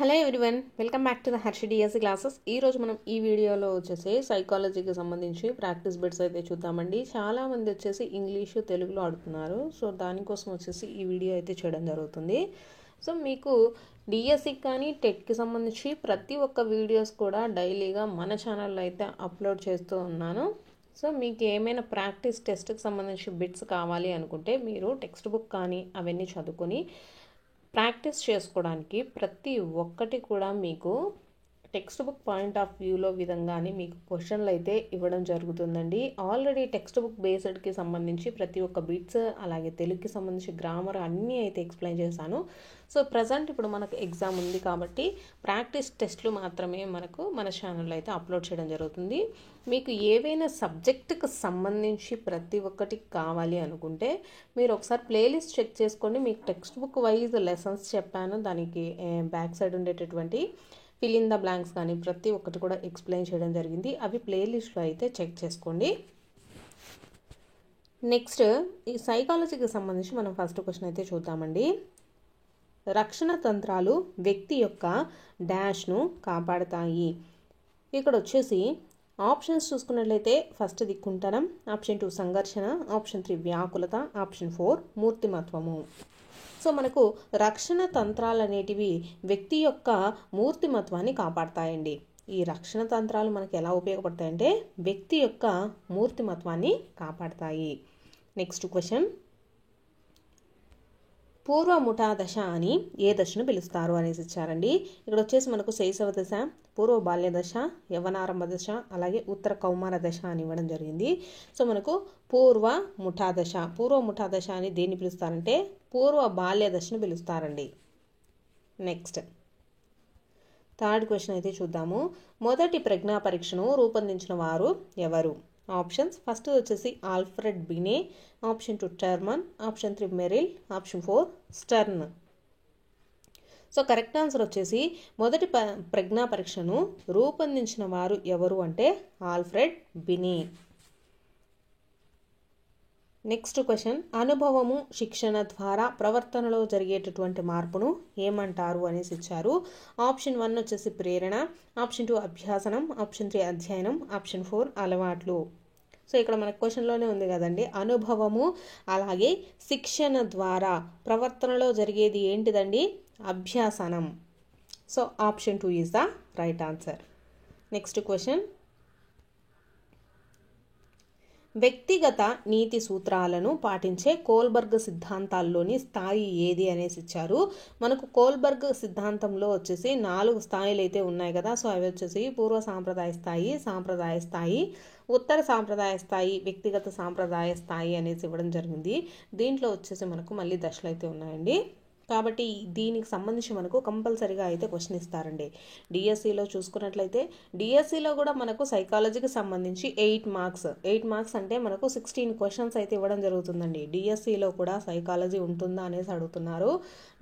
Hello everyone, welcome back to the Harshi DSC classes. ఈరోజు మనం ఈ వీడియోలో వచ్చేసి సైకాలజీకి సంబంధించి ప్రాక్టీస్ బిట్స్ అయితే చూద్దామండి. చాలామంది వచ్చేసి ఇంగ్లీషు తెలుగులో ఆడుతున్నారు. సో దానికోసం వచ్చేసి ఈ వీడియో అయితే చేయడం జరుగుతుంది. సో మీకు డిఎస్సికి కానీ టెట్కి సంబంధించి ప్రతి ఒక్క వీడియోస్ కూడా డైలీగా మన ఛానల్లో అయితే అప్లోడ్ చేస్తూ ఉన్నాను. సో మీకు ఏమైనా ప్రాక్టీస్ టెస్ట్కి సంబంధించి బిట్స్ కావాలి అనుకుంటే మీరు టెక్స్ట్ బుక్ కానీ అవన్నీ చదువుకొని ప్రాక్టీస్ చేసుకోవడానికి ప్రతి ఒక్కటి కూడా మీకు టెక్స్ట్ బుక్ పాయింట్ ఆఫ్ వ్యూలో విధంగానే మీకు క్వశ్చన్లు అయితే ఇవ్వడం జరుగుతుందండి. ఆల్రెడీ టెక్స్ట్ బుక్ బేస్డ్కి సంబంధించి ప్రతి ఒక్క బిట్స్, అలాగే తెలుగుకి సంబంధించి గ్రామర్ అన్నీ అయితే ఎక్స్ప్లెయిన్ చేశాను. సో ప్రజెంట్ ఇప్పుడు మనకు ఎగ్జామ్ ఉంది కాబట్టి ప్రాక్టీస్ టెస్ట్లు మాత్రమే మనకు మన ఛానల్లో అయితే అప్లోడ్ చేయడం జరుగుతుంది. మీకు ఏవైనా సబ్జెక్టుకు సంబంధించి ప్రతి ఒక్కటి కావాలి అనుకుంటే మీరు ఒకసారి ప్లేలిస్ట్ చెక్ చేసుకోండి. మీకు టెక్స్ట్ బుక్ వైజ్ లెసన్స్ చెప్పాను, దానికి బ్యాక్ సైడ్ ఉండేటటువంటి ఫిల్ ఇన్ ద బ్లాంక్స్ కానీ ప్రతి ఒక్కటి కూడా ఎక్స్ప్లెయిన్ చేయడం జరిగింది. అవి ప్లేలిస్ట్లో అయితే చెక్ చేసుకోండి. నెక్స్ట్ ఈ సైకాలజీకి సంబంధించి మనం ఫస్ట్ క్వశ్చన్ అయితే చూద్దామండి. రక్షణ తంత్రాలు వ్యక్తి యొక్క డాష్ను కాపాడతాయి. ఇక్కడ వచ్చేసి ఆప్షన్స్ చూసుకున్నట్లయితే ఫస్ట్ కుంటనం, ఆప్షన్ 2 సంఘర్షణ, ఆప్షన్ 3 వ్యాకులత, ఆప్షన్ 4 మూర్తిమత్వము. సో మనకు రక్షణ తంత్రాలు అనేటివి వ్యక్తి యొక్క మూర్తిమత్వాన్ని కాపాడతాయండి. ఈ రక్షణ తంత్రాలు మనకు ఎలా ఉపయోగపడతాయంటే వ్యక్తి యొక్క మూర్తిమత్వాన్ని కాపాడతాయి. నెక్స్ట్ క్వశ్చన్, పూర్వ ముఠా దశ అని ఏ దశను పిలుస్తారు అనేసి ఇచ్చారండి. ఇక్కడ వచ్చేసి మనకు శైశవ దశ, పూర్వ బాల్య దశ, యవ్వనారంభ దశ, అలాగే ఉత్తర కౌమార దశ అని ఇవ్వడం జరిగింది. సో మనకు పూర్వ ముఠా దశ అని దేన్ని పిలుస్తారంటే పూర్వ బాల్య దశను పిలుస్తారండి. నెక్స్ట్ థర్డ్ క్వశ్చన్ అయితే చూద్దాము. మొదటి ప్రజ్ఞా పరీక్షను రూపొందించిన వారు ఎవరు? ఆప్షన్స్ ఫస్ట్ వచ్చేసి Alfred Binet, option 2 Terman, option 3 Merrill, option 4 Stern. So correct answer వచ్చేసి మొదటి ప్రజ్ఞా పరీక్షను రూపొందించిన వారు ఎవరు అంటే ఆల్ఫ్రెడ్ బినే. నెక్స్ట్ క్వశ్చన్, అనుభవము శిక్షణ ద్వారా ప్రవర్తనలో జరిగేటటువంటి మార్పును ఏమంటారు అనేసి ఇచ్చారు. ఆప్షన్ 1 వచ్చేసి ప్రేరణ, ఆప్షన్ 2 అభ్యాసనం, ఆప్షన్ 3 అధ్యయనం, ఆప్షన్ 4 అలవాట్లు. సో ఇక్కడ మన క్వశ్చన్లోనే ఉంది కదండి, అనుభవము అలాగే శిక్షణ ద్వారా ప్రవర్తనలో జరిగేది ఏంటిదండి? అభ్యాసనం. So option 2 is the right answer. Next question, వ్యక్తిగత నీతి సూత్రాలను పాటించే కోల్బర్గ్ సిద్ధాంతాల్లోని స్థాయి ఏది అనేసి ఇచ్చారు. మనకు కోల్బర్గ్ సిద్ధాంతంలో వచ్చేసి 4 స్థాయిలు అయితే ఉన్నాయి కదా. సో అవి వచ్చేసి పూర్వ సాంప్రదాయ స్థాయి, సాంప్రదాయ స్థాయి, ఉత్తర సాంప్రదాయ స్థాయి, వ్యక్తిగత సాంప్రదాయ స్థాయి అనేసి ఇవ్వడం జరిగింది. దీంట్లో వచ్చేసి మనకు మళ్ళీ దశలు అయితే ఉన్నాయండి. కాబట్టి దీనికి సంబంధించి మనకు కంపల్సరీగా అయితే క్వశ్చన్ ఇస్తారండి. డిఎస్సిలో చూసుకున్నట్లయితే డిఎస్సిలో కూడా మనకు సైకాలజీకి సంబంధించి 8 మార్క్స్ అంటే మనకు 16 క్వశ్చన్స్ అయితే ఇవ్వడం జరుగుతుందండి. డిఎస్సిలో కూడా సైకాలజీ ఉంటుందా అనేసి అడుగుతున్నారు.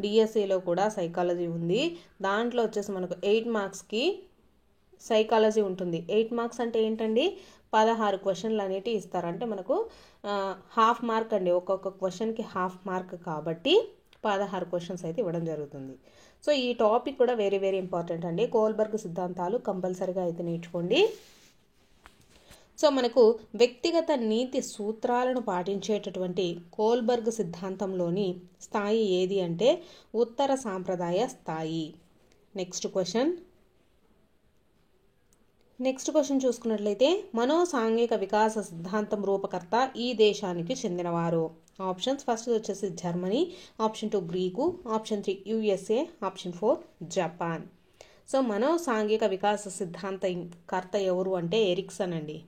డిఎస్సిలో కూడా సైకాలజీ ఉంది. దాంట్లో వచ్చేసి మనకు 8 మార్క్స్కి సైకాలజీ ఉంటుంది. 8 మార్క్స్ అంటే ఏంటండి? 16 క్వశ్చన్లు అనేటివి ఇస్తారు. అంటే మనకు హాఫ్ మార్క్ అండి, ఒక్కొక్క క్వశ్చన్కి హాఫ్ మార్క్ కాబట్టి 16 క్వశ్చన్స్ అయితే ఇవ్వడం జరుగుతుంది. సో ఈ టాపిక్ కూడా వెరీ వెరీ ఇంపార్టెంట్ అండి. కోల్బర్గ్ సిద్ధాంతాలు కంపల్సరీగా అయితే నేర్చుకోండి. సో మనకు వ్యక్తిగత నీతి సూత్రాలను పాటించేటటువంటి కోల్బర్గ్ సిద్ధాంతంలోని స్థాయి ఏది అంటే ఉత్తర సాంప్రదాయ స్థాయి. నెక్స్ట్ క్వశ్చన్ చూసుకున్నట్లయితే మనోసాంఘిక వికాస సిద్ధాంతం రూపకర్త ఈ దేశానికి చెందినవారు? ఆప్షన్స్ ఫస్ట్ వచ్చేసి Germany, option 2 Greek, option 3 USA, option 4 Japan. So మనోసాంఘిక వికాస సిద్ధాంతం కర్త ఎవరు అంటే ఎరిక్సన్ అండి,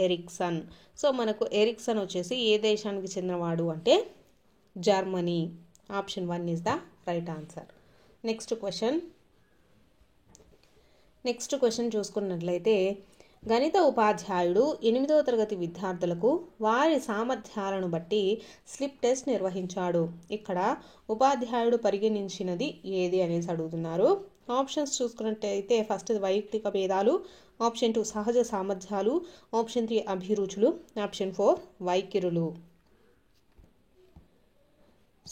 ఎరిక్సన్. సో మనకు ఎరిక్సన్ వచ్చేసి ఏ దేశానికి చెందినవాడు అంటే Germany. Option 1 is the right answer. Next question చూసుకున్నట్లయితే గణిత ఉపాధ్యాయుడు 8వ తరగతి విద్యార్థులకు వారి సామర్థ్యాలను బట్టి స్లిప్ టెస్ట్ నిర్వహించాడు. ఇక్కడ ఉపాధ్యాయుడు పరిగణించినది ఏది అనేసి అడుగుతున్నారు. ఆప్షన్స్ చూసుకున్నట్లయితే ఫస్ట్ వైయక్తిక భేదాలు, ఆప్షన్ 2 సహజ సామర్థ్యాలు, ఆప్షన్ 3 అభిరుచులు, ఆప్షన్ 4 వైఖరులు.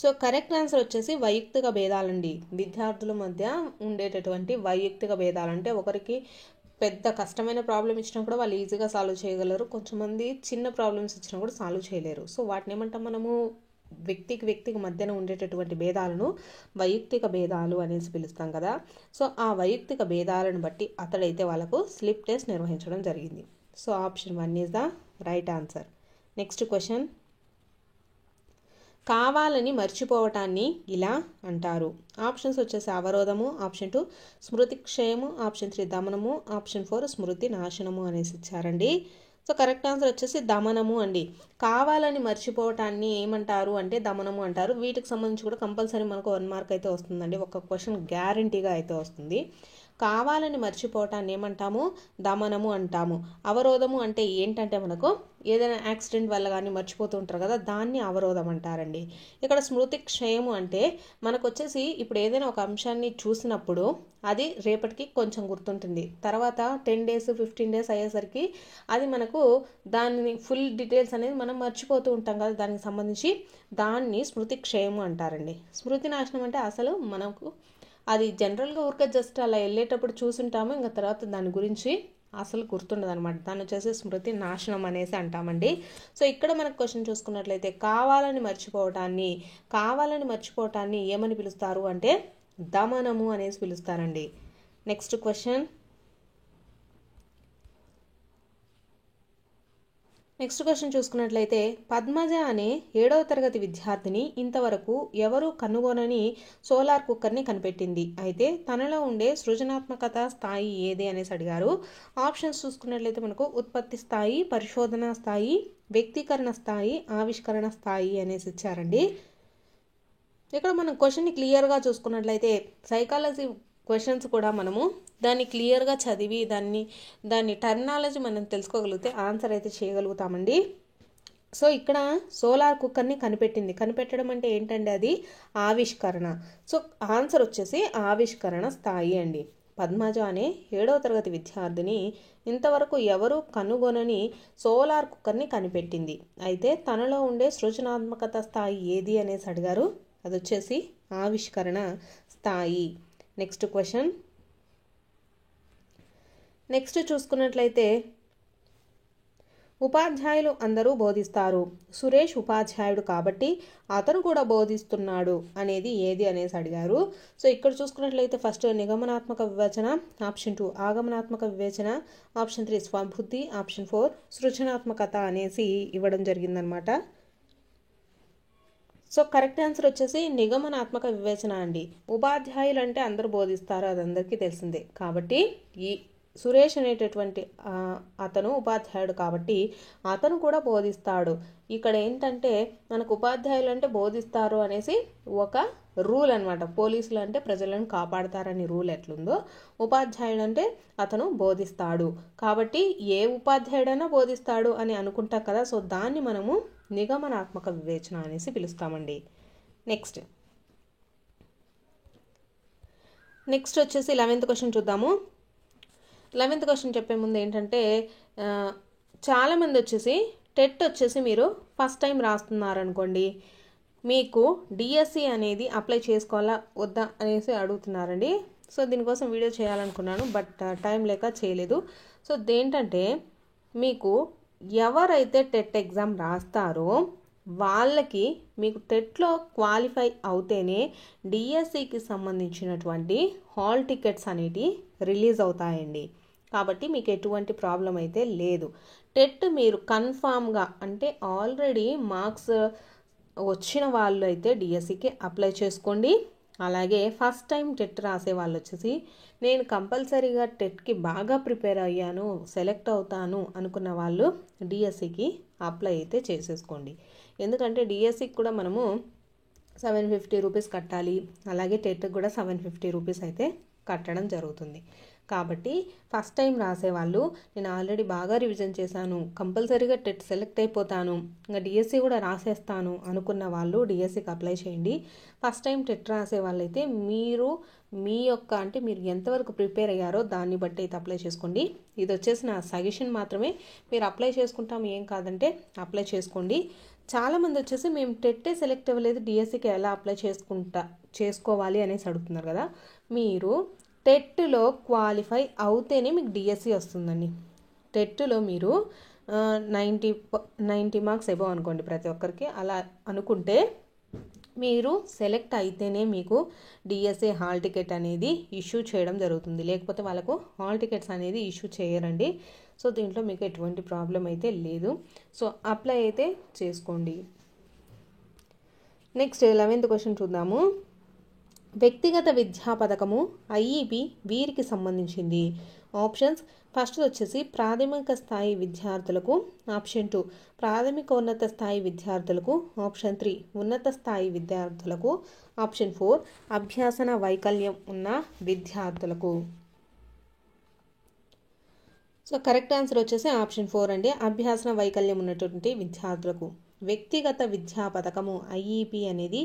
సో కరెక్ట్ ఆన్సర్ వచ్చేసి వైయక్తిక భేదాలండి. విద్యార్థుల మధ్య ఉండేటటువంటి వైయక్తిక భేదాలు, అంటే ఒకరికి పెద్ద కష్టమైన ప్రాబ్లం ఇచ్చినా కూడా వాళ్ళు ఈజీగా సాల్వ్ చేయగలరు, కొంచెంమంది చిన్న ప్రాబ్లమ్స్ ఇచ్చినా కూడా సాల్వ్ చేయలేరు. సో వాటిని ఏమంటాం మనము, వ్యక్తికి మధ్యన ఉండేటటువంటి భేదాలను వైయక్తిక భేదాలు అనేసి పిలుస్తాం కదా. సో ఆ వైయక్తిక భేదాలను బట్టి అతడైతే వాళ్ళకు స్లిప్ టెస్ట్ నిర్వహించడం జరిగింది. So option 1 is the right answer. Next question, కావాలని మర్చిపోవటాన్ని ఇలా అంటారు. ఆప్షన్స్ వచ్చేసి అవరోధము, ఆప్షన్ 2 స్మృతి క్షయము, ఆప్షన్ 3 దమనము, ఆప్షన్ 4 స్మృతి నాశనము అనేసి ఇచ్చారండి. సో కరెక్ట్ ఆన్సర్ వచ్చేసి దమనము అండి. కావాలని మర్చిపోవటాన్ని ఏమంటారు అంటే దమనము అంటారు. వీటికి సంబంధించి కూడా కంపల్సరీ మనకు 1 మార్క్ అయితే వస్తుందండి, ఒక క్వశ్చన్ గ్యారంటీగా అయితే వస్తుంది. కావాలని మర్చిపోవటాన్ని ఏమంటాము, దమనము అంటాము. అవరోధము అంటే ఏంటంటే మనకు ఏదైనా యాక్సిడెంట్ వల్ల కానీ మర్చిపోతూ ఉంటారు కదా, దాన్ని అవరోధం అంటారండి. ఇక్కడ స్మృతి క్షయము అంటే మనకు వచ్చేసి ఇప్పుడు ఏదైనా ఒక అంశాన్ని చూసినప్పుడు అది రేపటికి కొంచెం గుర్తుంటుంది, తర్వాత 10 days 15 days అయ్యేసరికి అది మనకు దాని ఫుల్ డీటెయిల్స్ అనేది మనం మర్చిపోతూ ఉంటాం కదా దానికి సంబంధించి, దాన్ని స్మృతి క్షయము అంటారండి. స్మృతి నాశనం అంటే అసలు మనకు అది జనరల్గా ఊరికే జస్ట్ అలా వెళ్ళేటప్పుడు చూసుంటాము, ఇంకా తర్వాత దాని గురించి అసలు గుర్తుండదు అనమాట, దాన్ని వచ్చేసి స్మృతి నాశనం అనేసి అంటామండి. సో ఇక్కడ మనకు క్వశ్చన్ చూసుకున్నట్లయితే కావాలని మర్చిపోవటాన్ని ఏమని పిలుస్తారు అంటే దమనము అనేసి పిలుస్తారండి. నెక్స్ట్ క్వశ్చన్, చూసుకున్నట్లయితే పద్మజ అనే 7వ తరగతి విద్యార్థిని ఇంతవరకు ఎవరు కనుగొనని సోలార్ కుక్కర్ని కనిపెట్టింది. అయితే తనలో ఉండే సృజనాత్మకత స్థాయి ఏది అనేసి అడిగారు. ఆప్షన్స్ చూసుకున్నట్లయితే మనకు ఉత్పత్తి స్థాయి, పరిశోధన స్థాయి, వ్యక్తీకరణ స్థాయి, ఆవిష్కరణ స్థాయి అనేసి ఇచ్చారండి. ఇక్కడ మనం క్వశ్చన్ని క్లియర్గా చూసుకున్నట్లయితే సైకాలజీ క్వశ్చన్స్ కూడా మనము దాన్ని క్లియర్గా చదివి దాన్ని టర్మినాలజీ మనం తెలుసుకోగలిగితే ఆన్సర్ అయితే చేయగలుగుతామండి. సో ఇక్కడ సోలార్ కుక్కర్ని కనిపెట్టడం అంటే ఏంటంటే అది ఆవిష్కరణ. సో ఆన్సర్ వచ్చేసి ఆవిష్కరణ స్థాయి అండి. పద్మజ అనే 7వ తరగతి విద్యార్థిని ఇంతవరకు ఎవరు కనుగొనని సోలార్ కుక్కర్ని కనిపెట్టింది. అయితే తనలో ఉండే సృజనాత్మకత స్థాయి ఏది అనేసి అడిగారు, అది వచ్చేసి ఆవిష్కరణ స్థాయి. నెక్స్ట్ క్వశ్చన్, చూసుకున్నట్లయితే ఉపాధ్యాయులు అందరూ బోధిస్తారు, సురేష్ ఉపాధ్యాయుడు కాబట్టి అతను కూడా బోధిస్తున్నాడు అనేది ఏది అనేసి అడిగారు. సో ఇక్కడ చూసుకున్నట్లయితే ఫస్ట్ నిగమనాత్మక వివేచన, ఆప్షన్ 2 ఆగమనాత్మక వివేచన, ఆప్షన్ 3 స్వబుద్ధి, ఆప్షన్ 4 సృజనాత్మకత అనేసి ఇవ్వడం జరిగిందనమాట. సో కరెక్ట్ ఆన్సర్ వచ్చేసి నిగమనాత్మక వివేచన అండి. ఉపాధ్యాయులు అంటే అందరూ బోధిస్తారు, అది అందరికీ తెలిసిందే. కాబట్టి ఈ సురేష్ అనేటటువంటి అతను ఉపాధ్యాయుడు కాబట్టి అతను కూడా బోధిస్తాడు. ఇక్కడ ఏంటంటే మనకు ఉపాధ్యాయులు అంటే బోధిస్తారు అనేసి ఒక రూల్ అనమాట. పోలీసులు అంటే ప్రజలను కాపాడతారని రూల్ ఎట్లుందో, ఉపాధ్యాయుడు అంటే అతను బోధిస్తాడు కాబట్టి ఏ ఉపాధ్యాయుడైనా బోధిస్తాడు అని అనుకుంటాం కదా. సో దాన్ని మనము నిగమనాత్మక వివేచన అనేసి పిలుస్తామండి. నెక్స్ట్ వచ్చేసి 11th క్వశ్చన్ చూద్దాము. 11th క్వశ్చన్ చెప్పే ముందు ఏంటంటే చాలామంది వచ్చేసి టెట్ వచ్చేసి మీరు ఫస్ట్ టైం రాస్తున్నారనుకోండి, మీకు డిఎస్సి అనేది అప్లై చేసుకోవాలా వద్దా అనేసి అడుగుతున్నారండి. సో దీనికోసం వీడియో చేయాలనుకున్నాను, బట్ టైం లేక చేయలేదు. సో దేంటంటే మీకు ఎవరైతే టెట్ ఎగ్జామ్ రాస్తారో వాళ్ళకి మీకు టెట్లో క్వాలిఫై అవుతేనే డిఎస్సికి సంబంధించినటువంటి హాల్ టికెట్స్ అనేటివి రిలీజ్ అవుతాయండి. కాబట్టి మీకు ఎటువంటి ప్రాబ్లం అయితే లేదు. టెట్ మీరు కన్ఫామ్గా అంటే ఆల్రెడీ మార్క్స్ వచ్చిన వాళ్ళు అయితే డిఎస్సికి అప్లై చేసుకోండి. అలాగే ఫస్ట్ టైం టెట్ రాసే వాళ్ళు వచ్చేసి నేను కంపల్సరీగా టెట్కి బాగా ప్రిపేర్ అయ్యాను, సెలెక్ట్ అవుతాను అనుకున్న వాళ్ళు డిఎస్సికి అప్లై అయితే చేసేసుకోండి. ఎందుకంటే డిఎస్సికి కూడా మనము 750 రూపీస్ కట్టాలి, అలాగే టెట్కి కూడా 750 రూపీస్ అయితే కట్టడం జరుగుతుంది. కాబట్టి ఫస్ట్ టైం రాసేవాళ్ళు నేను ఆల్రెడీ బాగా రివిజన్ చేశాను, కంపల్సరీగా టెట్ సెలెక్ట్ అయిపోతాను, ఇంకా డిఎస్సి కూడా రాసేస్తాను అనుకున్న వాళ్ళు డిఎస్సికి అప్లై చేయండి. ఫస్ట్ టైం టెట్ రాసే వాళ్ళైతే మీరు మీ యొక్క అంటే మీరు ఎంతవరకు ప్రిపేర్ అయ్యారో దాన్ని బట్టి అయితే అప్లై చేసుకోండి. ఇది వచ్చేసి నా సజెషన్ మాత్రమే. మీరు అప్లై చేసుకుంటాం ఏం కాదంటే అప్లై చేసుకోండి. చాలామంది వచ్చేసి మేము టెట్టే సెలెక్ట్ అవ్వలేదు, డిఎస్సికి ఎలా అప్లై చేసుకోవాలి అనేసి అడుగుతున్నారు కదా. మీరు టెట్లో క్వాలిఫై అవుతేనే మీకు డిఎస్సి వస్తుందండి. టెట్లో మీరు 90 మార్క్స్ ఎబవ్ అనుకోండి ప్రతి ఒక్కరికి, అలా అనుకుంటే మీరు సెలెక్ట్ అయితేనే మీకు డిఎస్ఏ హాల్ టికెట్ అనేది ఇష్యూ చేయడం జరుగుతుంది. లేకపోతే వాళ్ళకు హాల్ టికెట్స్ అనేది ఇష్యూ చేయరండి. సో దీంట్లో మీకు ఎటువంటి ప్రాబ్లం అయితే లేదు. సో అప్లై అయితే చేసుకోండి. నెక్స్ట్ 11th క్వశ్చన్ చూద్దాము. వ్యక్తిగత విద్యా పథకము ఐఈపి వీరికి సంబంధించింది. ఆప్షన్స్ ఫస్ట్ వచ్చేసి ప్రాథమిక స్థాయి విద్యార్థులకు, ఆప్షన్ 2 ప్రాథమిక ఉన్నత స్థాయి విద్యార్థులకు, ఆప్షన్ 3 ఉన్నత స్థాయి విద్యార్థులకు, ఆప్షన్ 4 అభ్యాసన వైకల్యం ఉన్న విద్యార్థులకు. సో కరెక్ట్ ఆన్సర్ వచ్చేసి ఆప్షన్ 4 అండి, అభ్యాసన వైకల్యం ఉన్నటువంటి విద్యార్థులకు. వ్యక్తిగత విద్యా పథకము ఐఈపి అనేది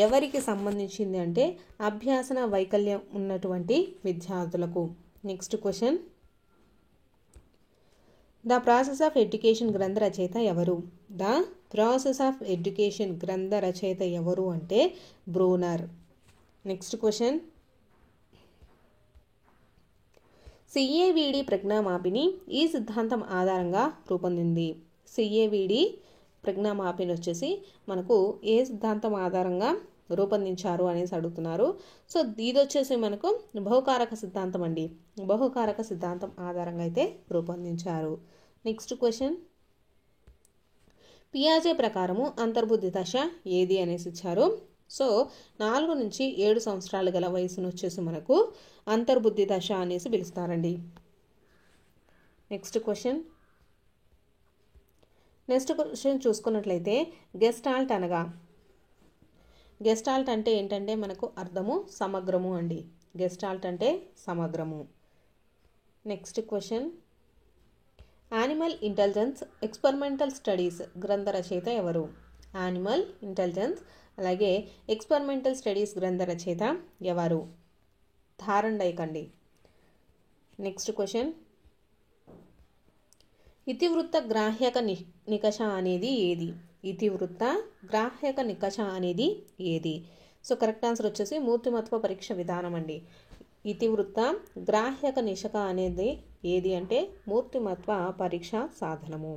ఎవరికి సంబంధించింది అంటే అభ్యాసన వైకల్యం ఉన్నటువంటి విద్యార్థులకు. Next question, the process of education గ్రంథ రచయిత ఎవరు? ద ప్రాసెస్ ఆఫ్ ఎడ్యుకేషన్ గ్రంథ రచయిత ఎవరు అంటే బ్రూనర్. నెక్స్ట్ క్వశ్చన్, సిఏవిడి ప్రజ్ఞామాపిని ఈ సిద్ధాంతం ఆధారంగా రూపొందింది. సిఏవిడి ప్రజ్ఞామాపిని వచ్చేసి మనకు ఏ సిద్ధాంతం ఆధారంగా రూపొందించారు అనేసి అడుగుతున్నారు. సో ఇది వచ్చేసి మనకు బహుకారక సిద్ధాంతం అండి. బహుకారక సిద్ధాంతం ఆధారంగా అయితే రూపొందించారు. నెక్స్ట్ క్వశ్చన్, పియాజే ప్రకారము అంతర్బుద్ధి దశ ఏది అనేసి ఇచ్చారు. సో 4 నుంచి 7 సంవత్సరాలు గల వయసును వచ్చేసి మనకు అంతర్బుద్ధి దశ అనేసి పిలుస్తారండి. నెక్స్ట్ క్వశ్చన్ చూసుకున్నట్లయితే గెస్టాల్ట్ అనగా, గెస్టాల్ట్ అంటే ఏంటంటే మనకు అర్థము సమగ్రము అండి. గెస్టాల్ట్ అంటే సమగ్రము. Next question, animal intelligence experimental studies గ్రంథ రచయిత ఎవరు? యానిమల్ ఇంటెలిజెన్స్ అలాగే ఎక్స్పెరిమెంటల్ స్టడీస్ గ్రంథ రచయిత ఎవరు? థారండైక్ అండి. నెక్స్ట్ క్వశ్చన్, ఇతివృత్త గ్రాహ్యక నికష అనేది ఏది? ఇతివృత్త గ్రాహ్యక నికష అనేది ఏది? సో కరెక్ట్ ఆన్సర్ వచ్చేసి మూర్తిమత్వ పరీక్ష విధానం అండి. ఇతివృత్త గ్రాహ్యక నికష అనేది ఏది అంటే మూర్తిమత్వ పరీక్ష సాధనము.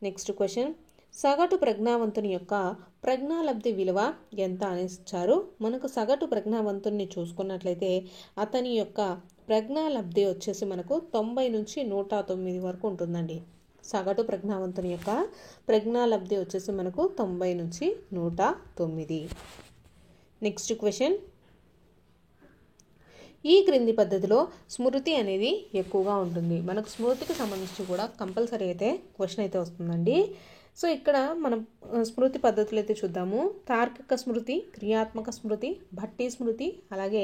నెక్స్ట్ క్వశ్చన్, సగటు ప్రజ్ఞావంతుని యొక్క ప్రజ్ఞాలబ్ధి విలువ ఎంత అనేసి ఇచ్చారు. మనకు సగటు ప్రజ్ఞావంతుని చూసుకున్నట్లయితే అతని యొక్క ప్రజ్ఞాలబ్ధి వచ్చేసి మనకు 90 నుంచి 109 వరకు ఉంటుందండి. సగటు ప్రజ్ఞావంతుని యొక్క ప్రజ్ఞాలబ్ధి వచ్చేసి మనకు 90 నుంచి 109. నెక్స్ట్ క్వశ్చన్, ఈ క్రింది పద్ధతిలో స్మృతి అనేది ఎక్కువగా ఉంటుంది. మనకు స్మృతికి సంబంధించి కూడా కంపల్సరీ అయితే క్వశ్చన్ అయితే వస్తుందండి. సో ఇక్కడ మనం స్మృతి పద్ధతులు అయితే చూద్దాము. తార్కిక స్మృతి, క్రియాత్మక స్మృతి, భట్టి స్మృతి అలాగే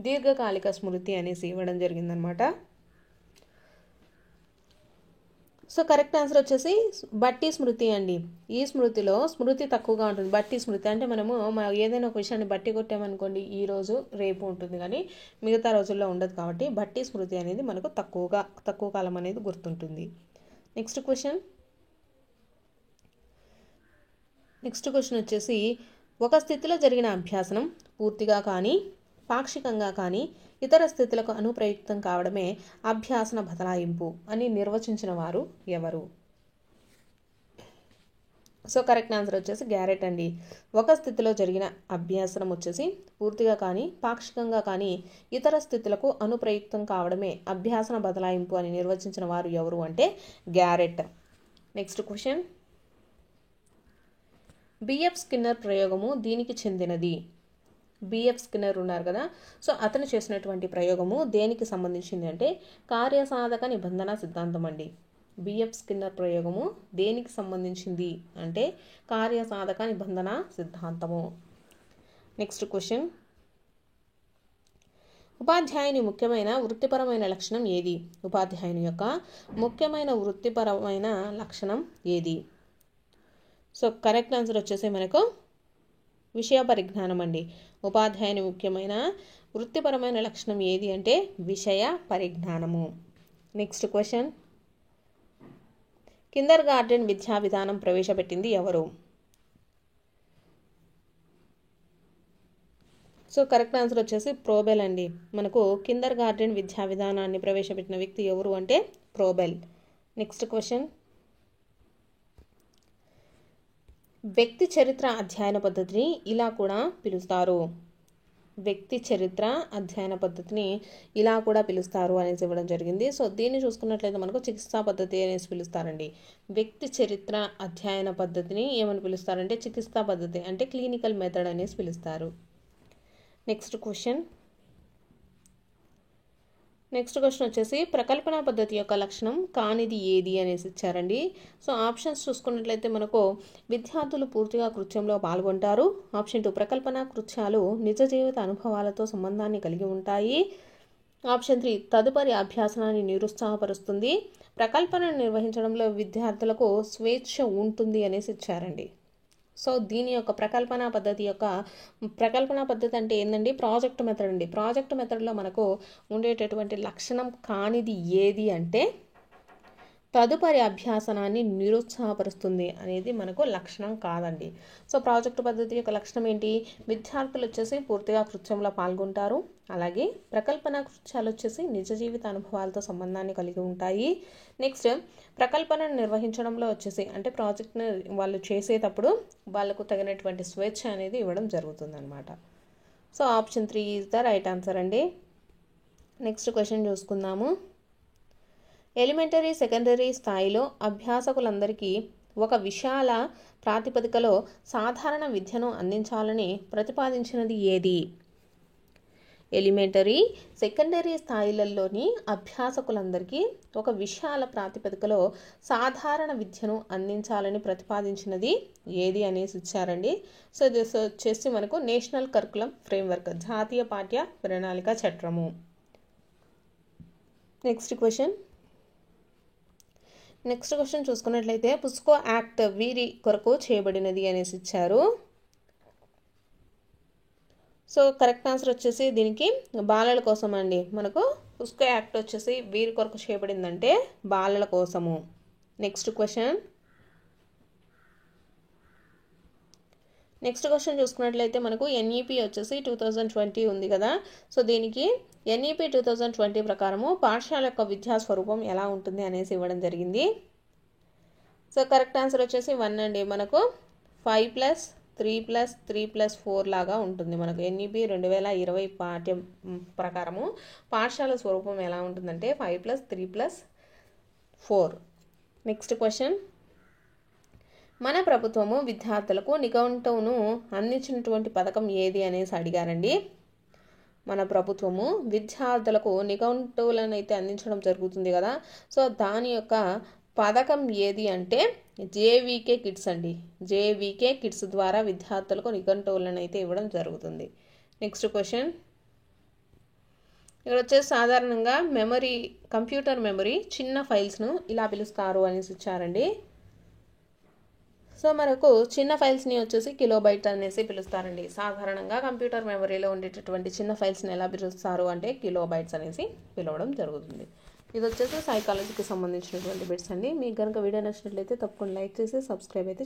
దీర్ఘకాలిక స్మృతి అనేసి ఇవ్వడం జరిగిందనమాట. సో కరెక్ట్ ఆన్సర్ వచ్చేసి బట్టి స్మృతి అండి. ఈ స్మృతిలో స్మృతి తక్కువగా ఉంటుంది. బట్టి స్మృతి అంటే మనము ఏదైనా ఒక విషయాన్ని బట్టి కొట్టామనుకోండి, ఈ రోజు రేపు ఉంటుంది కానీ మిగతా రోజుల్లో ఉండదు. కాబట్టి బట్టి స్మృతి అనేది మనకు తక్కువ కాలం అనేది గుర్తుంటుంది. నెక్స్ట్ క్వశ్చన్ వచ్చేసి, ఒక స్థితిలో జరిగిన అభ్యాసనం పూర్తిగా కానీ పాక్షికంగా కానీ ఇతర స్థితులకు అనుప్రయుక్తం కావడమే అభ్యాసన బదలాయింపు అని నిర్వచించిన వారు ఎవరు? సో కరెక్ట్ ఆన్సర్ వచ్చేసి గ్యారెట్ అండి. ఒక స్థితిలో జరిగిన అభ్యాసనం వచ్చేసి పూర్తిగా కానీ పాక్షికంగా కానీ ఇతర స్థితులకు అనుప్రయుక్తం కావడమే అభ్యాసన బదలాయింపు అని నిర్వచించిన వారు ఎవరు అంటే Garrett. Next question, BF Skinner ప్రయోగము దీనికి చెందినది. బిఎఫ్ స్కిన్నర్ ఉన్నారు కదా, సో అతను చేసినటువంటి ప్రయోగము దేనికి సంబంధించింది అంటే కార్యసాధక నిబంధన సిద్ధాంతం అండి. బిఎఫ్ స్కిన్నర్ ప్రయోగము దేనికి సంబంధించింది అంటే కార్యసాధక నిబంధన సిద్ధాంతము. నెక్స్ట్ క్వశ్చన్, ఉపాధ్యాయుని ముఖ్యమైన వృత్తిపరమైన లక్షణం ఏది? ఉపాధ్యాయుని యొక్క ముఖ్యమైన వృత్తిపరమైన లక్షణం ఏది? సో కరెక్ట్ ఆన్సర్ వచ్చేసి మనకు విషయ పరిజ్ఞానం అండి. ఉపాధ్యాయుని ముఖ్యమైన వృత్తిపరమైన లక్షణం ఏది అంటే విషయ పరిజ్ఞానము. నెక్స్ట్ క్వశ్చన్, కిండర్ గార్డెన్ విద్యా విధానం ప్రవేశపెట్టింది ఎవరు? సో కరెక్ట్ ఆన్సర్ వచ్చేసి ప్రోబెల్ అండి. మనకు కిండర్ గార్డెన్ విద్యా విధానాన్ని ప్రవేశపెట్టిన వ్యక్తి ఎవరు అంటే ప్రోబెల్. నెక్స్ట్ క్వశ్చన్, వ్యక్తి చరిత్ర అధ్యయన పద్ధతిని ఇలా కూడా పిలుస్తారు. వ్యక్తి చరిత్ర అధ్యయన పద్ధతిని ఇలా కూడా పిలుస్తారు అనేసి ఇవ్వడం జరిగింది. సో దీన్ని చూసుకున్నట్లయితే మనకు చికిత్సా పద్ధతి అనేసి పిలుస్తారండి. వ్యక్తి చరిత్ర అధ్యయన పద్ధతిని ఏమని పిలుస్తారంటే చికిత్సా పద్ధతి అంటే క్లినికల్ మెథడ్ అనేసి పిలుస్తారు. నెక్స్ట్ క్వశ్చన్ వచ్చేసి ప్రకల్పన పద్ధతి యొక్క లక్షణం కానిది ఏది అనేసి ఇచ్చారండి. సో ఆప్షన్స్ చూసుకున్నట్లయితే మనకు విద్యార్థులు పూర్తిగా కృత్యంలో పాల్గొంటారు. ఆప్షన్ 2 ప్రకల్పన కృత్యాలు నిజ జీవిత అనుభవాలతో సంబంధాన్ని కలిగి ఉంటాయి. ఆప్షన్ 3 తదుపరి అభ్యాసనాన్ని నిరుత్సాహపరుస్తుంది. ప్రకల్పనను నిర్వహించడంలో విద్యార్థులకు స్వేచ్ఛ ఉంటుంది అనేసి ఇచ్చారండి. సో దీని యొక్క ప్రకల్పన పద్ధతి అంటే ఏంటండి? ప్రాజెక్ట్ మెథడ్ అండి. ప్రాజెక్ట్ మెథడ్లో మనకు ఉండేటటువంటి లక్షణం కానిది ఏది అంటే తదుపరి అభ్యాసనాన్ని నిరుత్సాహపరుస్తుంది అనేది మనకు లక్షణం కాదండి. సో ప్రాజెక్టు పద్ధతి యొక్క లక్షణం ఏంటి? విద్యార్థులు వచ్చేసి పూర్తిగా కృత్యంలో పాల్గొంటారు. అలాగే ప్రకల్పన కృత్యాలు వచ్చేసి నిజ జీవిత అనుభవాలతో సంబంధాన్ని కలిగి ఉంటాయి. నెక్స్ట్ ప్రకల్పనను నిర్వహించడంలో వచ్చేసి అంటే ప్రాజెక్ట్ని వాళ్ళు చేసేటప్పుడు వాళ్ళకు తగినటువంటి స్వేచ్ఛ అనేది ఇవ్వడం జరుగుతుందన్నమాట. So option 3 is the right answer అండి. నెక్స్ట్ క్వశ్చన్ చూసుకుందాము. ఎలిమెంటరీ సెకండరీ స్థాయిలో అభ్యాసకులందరికీ ఒక విశాల ప్రాతిపదికలో సాధారణ విద్యను అందించాలని ప్రతిపాదించినది ఏది? ఎలిమెంటరీ సెకండరీ స్థాయిలలోని అభ్యాసకులందరికీ ఒక విశాల ప్రాతిపదికలో సాధారణ విద్యను అందించాలని ప్రతిపాదించినది ఏది అనేసి ఇచ్చారండి. సో ఇది వచ్చేసి మనకు నేషనల్ కరికులం ఫ్రేమ్వర్క్, జాతీయ పాఠ్య ప్రణాళిక చట్టము. నెక్స్ట్ క్వశ్చన్ చూసుకున్నట్లయితే పుస్కో యాక్ట్ వీరి కొరకు చేయబడినది అనేసి ఇచ్చారు. సో కరెక్ట్ ఆన్సర్ వచ్చేసి దీనికి బాలల కోసం అండి. మనకు పుస్కో యాక్ట్ వచ్చేసి వీరి కొరకు చేయబడిందంటే బాలల కోసము. నెక్స్ట్ క్వశ్చన్ చూసుకున్నట్లయితే మనకు ఎన్ఈపి వచ్చేసి 2020 ఉంది కదా. సో దీనికి ఎన్ఈపి 2020 ప్రకారము పాఠశాల యొక్క విద్యా స్వరూపం ఎలా ఉంటుంది అనేసి ఇవ్వడం జరిగింది. సో కరెక్ట్ ఆన్సర్ వచ్చేసి 1 అండి. మనకు 5+3+3+4 లాగా ఉంటుంది. మనకు ఎన్ఈపి 2020 పాఠ్యం ప్రకారము పాఠశాల స్వరూపం ఎలా ఉంటుందంటే 5+3+4. నెక్స్ట్ క్వశ్చన్, మన ప్రభుత్వము విద్యార్థులకు నిఘంటువును అందించినటువంటి పథకం ఏది అనేసి అడిగారండి. మన ప్రభుత్వము విద్యార్థులకు నిఘంటువులను అయితే అందించడం జరుగుతుంది కదా. సో దాని యొక్క పథకం ఏది అంటే జేవీకే కిడ్స్ అండి. జేవీకే కిడ్స్ ద్వారా విద్యార్థులకు నిఘంటువులను అయితే ఇవ్వడం జరుగుతుంది. నెక్స్ట్ క్వశ్చన్, ఇక్కడ వచ్చేసి సాధారణంగా కంప్యూటర్ మెమరీ చిన్న ఫైల్స్ను ఇలా పిలుస్తారు అనేసి ఇచ్చారండి. సో మనకు చిన్న ఫైల్స్ని వచ్చేసి కిలోబైట్ అనేసి పిలుస్తారండి. సాధారణంగా కంప్యూటర్ మెమరీలో ఉండేటటువంటి చిన్న ఫైల్స్ని ఎలా పిలుస్తారు అంటే కిలోబైట్స్ అనేసి పిలవడం జరుగుతుంది. ఇది వచ్చేసి సైకాలజీకి సంబంధించినటువంటి బిట్స్ అండి. మీకు కనుక వీడియో నచ్చినట్లయితే తప్పకుండా లైక్ చేసి సబ్స్క్రైబ్ అయితే